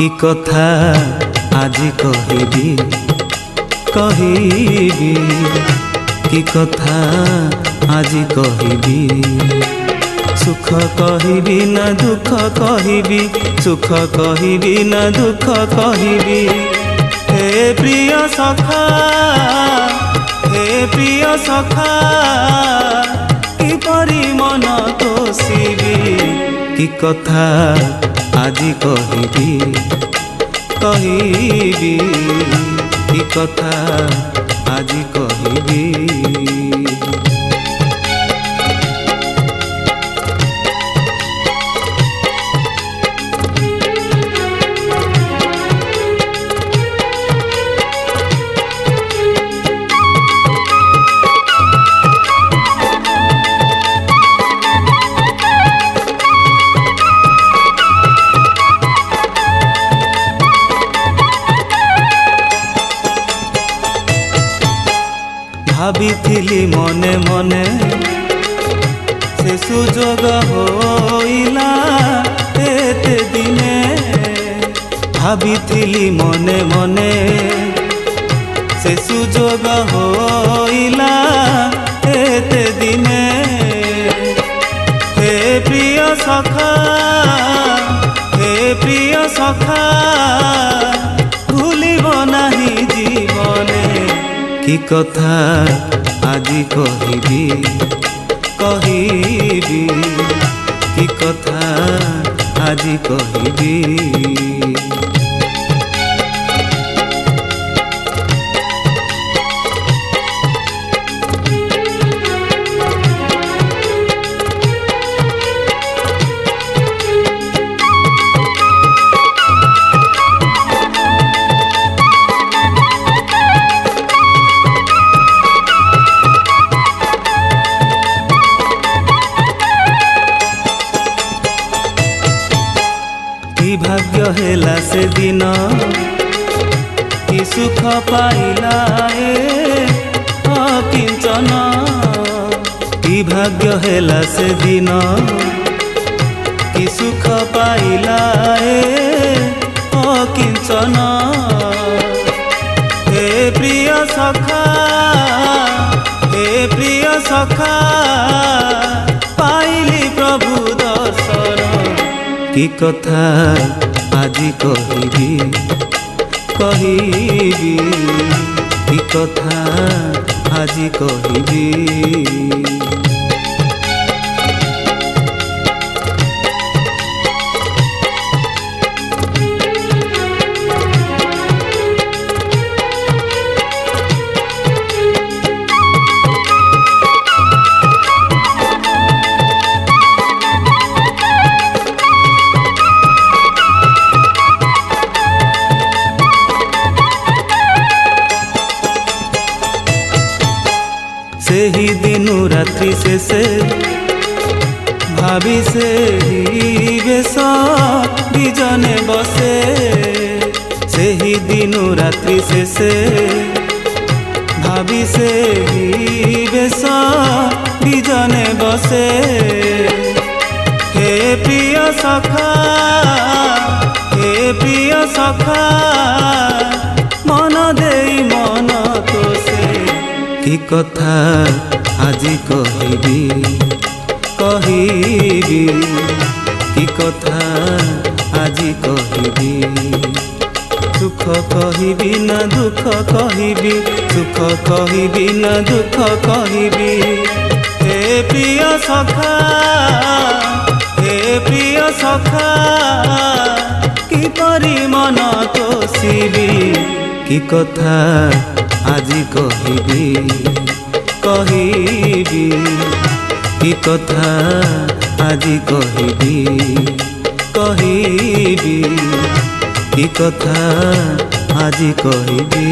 कि कथा आजी कहिबी कहिबी कि कथा आजी कहिबी सुख कहिबी ना दुख कहिबी सुख कहिबी ना दुख कहिबी हे प्रिय सखा हे प्रिय सखा किपरि मन तोषिबी कि कथा आजी कहिबी कहिबी कि कथा आजी कहिबी। भाविथिली मने मने से सुजोग होइला एते दिने भाविथिली मने मने से सुजोग होइला एते दिने हे प्रिय सखा हे प्रिय सखा भूलिब नाही जीवने कि कथा आजी कहिबी कहिबी कि कथा आजी कहिबी। कि भाग्य हेला से दिन कि सुख पाइला अकिंचन कि भाग्य हेला से दिन कि सुख पाइला अकिंचन हे प्रिय सखा हे प्रिय सखा पाइली प्रभु दर्शन कि कथा आजी कहिबी कहिबी कि कथा आजी कहिबी। सेही दिनु रात्रि शेषे भावी से ही बेश विजने बसे सेही दिनु रात्रि शेषे भावी से ही बेश विजने बसे हे प्रिय सखा हे प्रिय सखा मन देई मन तोषे कि कथा आजी कहिबी कहिबी कि कथा आजी कहिबी सुख कहिबी ना दुख कहिबी सुख कहिबी ना दुख कहिबी हे प्रिय सखा हे प्रिय सखा किपरि मन तोषिबी कि कथा आजी कहिबी कहिबी कि कथा आजी कहिबी कहिबी कि कथा आजी कहिबी।